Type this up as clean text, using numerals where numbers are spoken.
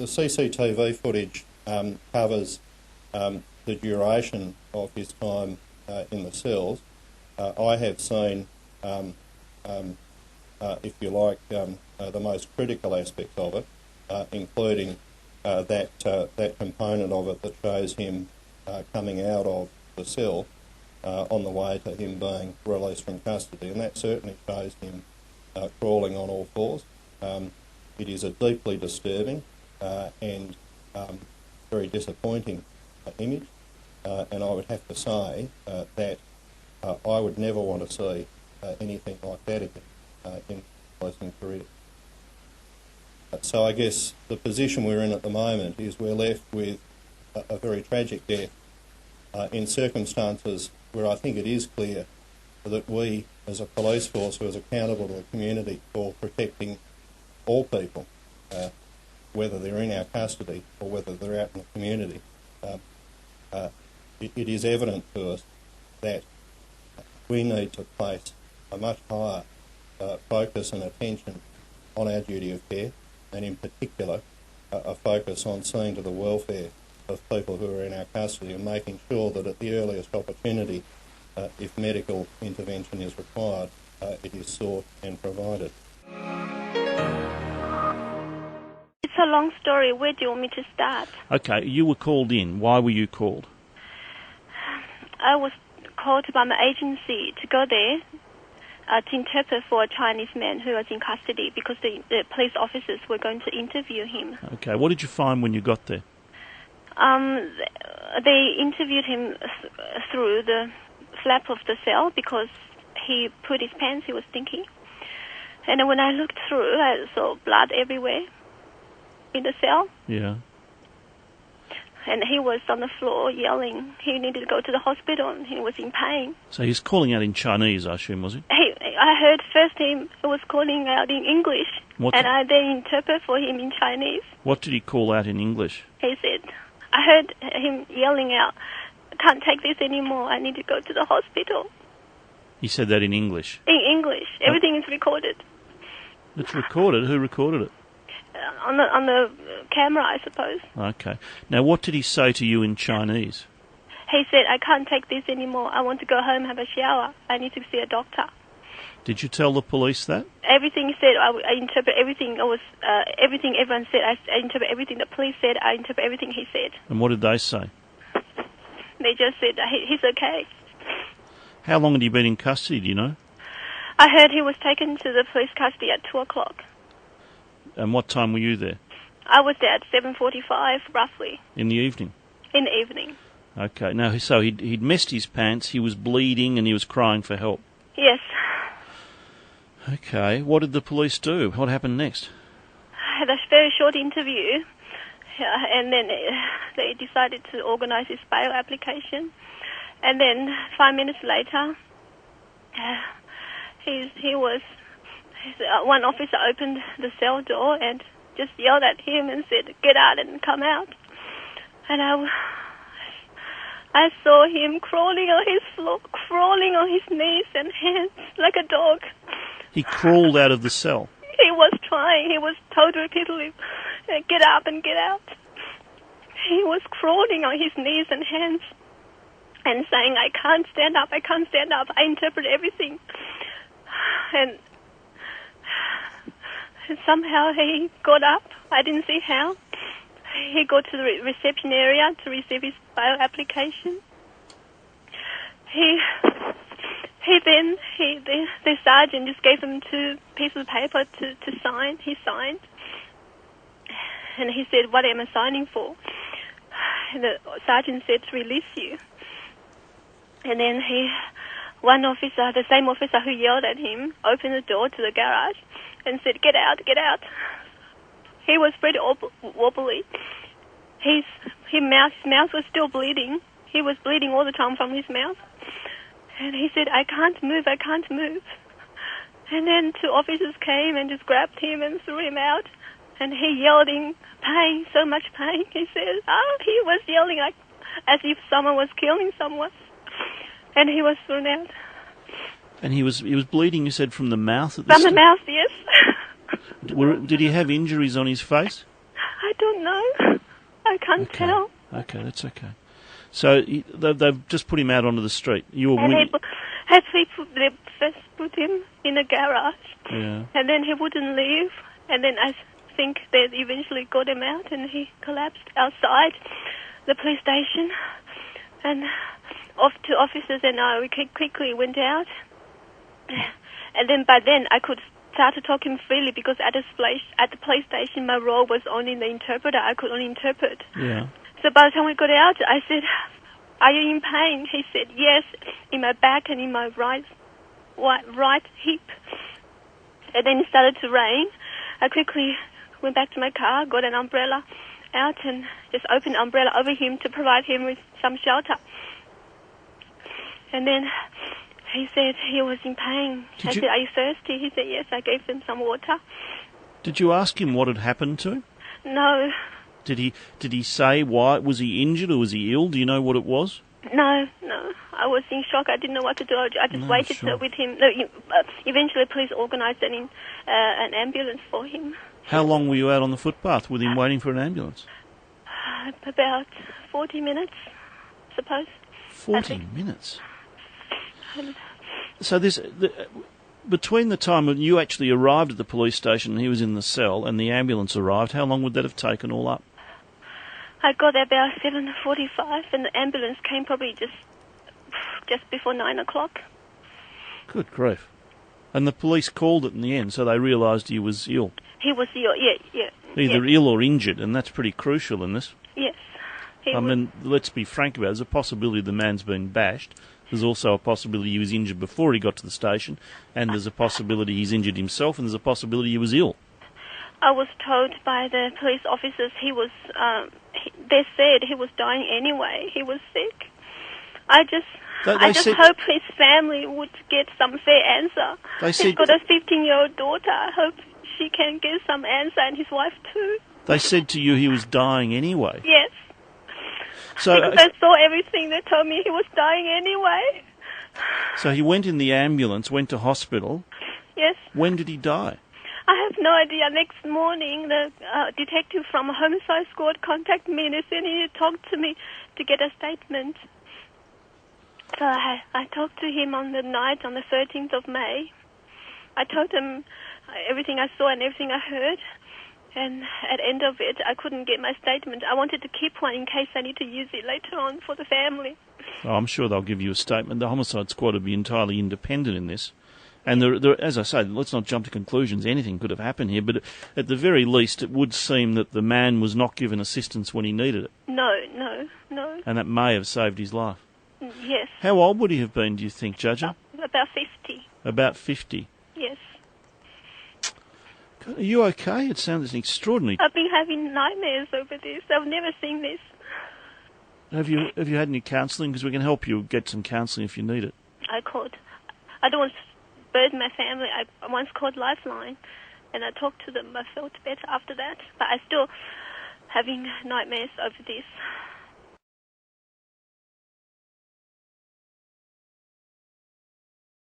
the CCTV footage covers the duration of his time in the cells. I have seen, if you like, the most critical aspects of it, including that component of it that shows him coming out of the cell on the way to him being released from custody, and that certainly shows him crawling on all fours. It is a deeply disturbing and very disappointing image, and I would have to say that I would never want to see anything like that again in my policing career. So I guess the position we're in at the moment is we're left with a very tragic death in circumstances where I think it is clear that we as a police force who is accountable to the community for protecting all people, whether they're in our custody or whether they're out in the community, it is evident to us that we need to place a much higher focus and attention on our duty of care, and in particular a focus on seeing to the welfare of people who are in our custody and making sure that at the earliest opportunity, if medical intervention is required, it is sought and provided. It's a long story. Where do you want me to start? Okay, you were called in. Why were you called? I was called by my agency to go there to interpret for a Chinese man who was in custody because the police officers were going to interview him. Okay, what did you find when you got there? They interviewed him through the flap of the cell because he put his pants, he was stinky. And when I looked through, I saw blood everywhere in the cell. Yeah. And he was on the floor yelling. He needed to go to the hospital and he was in pain. So he's calling out in Chinese, I assume, was he? I heard first him was calling out in English, I then interpret for him in Chinese. What did he call out in English? He said, I heard him yelling out, I can't take this anymore, I need to go to the hospital. He said that in English? In English. Everything is recorded. It's recorded? Who recorded it? On the camera, I suppose. Okay. Now, what did he say to you in Chinese? He said, I can't take this anymore. I want to go home, have a shower. I need to see a doctor. Did you tell the police that? Everything he said, I interpret everything. It was everything everyone said. I interpret everything the police said. I interpret everything he said. And what did they say? They just said he's okay. How long had he been in custody, do you know? I heard he was taken to the police custody at 2 o'clock. And what time were you there? I was there at 7:45, roughly. In the evening? In the evening. Okay. Now, so he'd messed his pants, he was bleeding, and he was crying for help? Yes. Okay. What did the police do? What happened next? I had a very short interview, and then they decided to organise his bail application. And then 5 minutes later, one officer opened the cell door and just yelled at him and said, "Get out and come out." And I saw him crawling on his floor, crawling on his knees and hands like a dog. He crawled out of the cell? He was trying. He was told repeatedly, "Get up and get out." He was crawling on his knees and hands and saying, "I can't stand up, I can't stand up." I interpret everything. And somehow he got up. I didn't see how. He got to the reception area to receive his bail application. The sergeant just gave him 2 pieces of paper to sign. He signed. And he said, "What am I signing for?" And the sergeant said, "To release you." And then one officer, the same officer who yelled at him, opened the door to the garage and said, "Get out, get out." He was pretty wobbly. His mouth was still bleeding. He was bleeding all the time from his mouth. And he said, "I can't move, I can't move." And then 2 officers came and just grabbed him and threw him out. And he yelled in pain, so much pain. He said, he was yelling like as if someone was killing someone. And he was thrown out. And he was bleeding, you said, from the mouth? From the mouth, yes. Did he have injuries on his face? I don't know. can't tell. Okay, that's okay. So they've just put him out onto the street. You were And they first put him in a garage. Yeah. And then he wouldn't leave. And then I think they eventually got him out, and he collapsed outside the police station. And two officers and I, we quickly went out. And then by then I could start to talk him freely, because at the police station my role was only the interpreter. I could only interpret. Yeah. So by the time we got out, I said, "Are you in pain?" He said, "Yes, in my back and in my right hip." And then it started to rain. I quickly went back to my car, got an umbrella out, and just opened the umbrella over him to provide him with some shelter. And then he said he was in pain. I said, "Are you thirsty?" He said, "Yes." I gave him some water. Did you ask him what had happened to him? No. Did he say why? Was he injured or was he ill? Do you know what it was? No. I was in shock. I didn't know what to do. I just waited with him. No, eventually, police organised an ambulance for him. How long were you out on the footpath with him waiting for an ambulance? About 40 minutes, I suppose. 40 minutes? So between the time when you actually arrived at the police station and he was in the cell and the ambulance arrived, how long would that have taken all up? I got there about 7:45, and the ambulance came probably just before 9 o'clock. Good grief. And the police called it in the end, so they realised he was ill. He was ill, yeah. Either ill or injured, and that's pretty crucial in this. Yes. I mean, let's be frank about it. There's a possibility the man's been bashed. There's also a possibility he was injured before he got to the station, and there's a possibility he's injured himself, and there's a possibility he was ill. I was told by the police officers they said he was dying anyway. He was sick. I just hope his family would get some fair answer. He's got a 15-year-old daughter. I hope she can get some answer, and his wife too. They said to you he was dying anyway? Yes. So because I saw everything, they told me he was dying anyway. So he went in the ambulance, went to hospital. Yes. When did he die? I have no idea. Next morning, the detective from a homicide squad contacted me, and they said he needed to talk to me to get a statement. So I talked to him on the night, on the 13th of May. I told him everything I saw and everything I heard. And at the end of it, I couldn't get my statement. I wanted to keep one in case I need to use it later on for the family. Oh, I'm sure they'll give you a statement. The homicide squad will be entirely independent in this. And as I say, let's not jump to conclusions. Anything could have happened here, but at the very least, it would seem that the man was not given assistance when he needed it. No. And that may have saved his life. Yes. How old would he have been, do you think, Judger? About 50. About 50? Yes. Are you okay? It sounds extraordinary. I've been having nightmares over this. I've never seen this. Have you had any counselling? Because we can help you get some counselling if you need it. I called. I don't want to burden my family. I once called Lifeline, and I talked to them. I felt better after that. But I'm still having nightmares over this.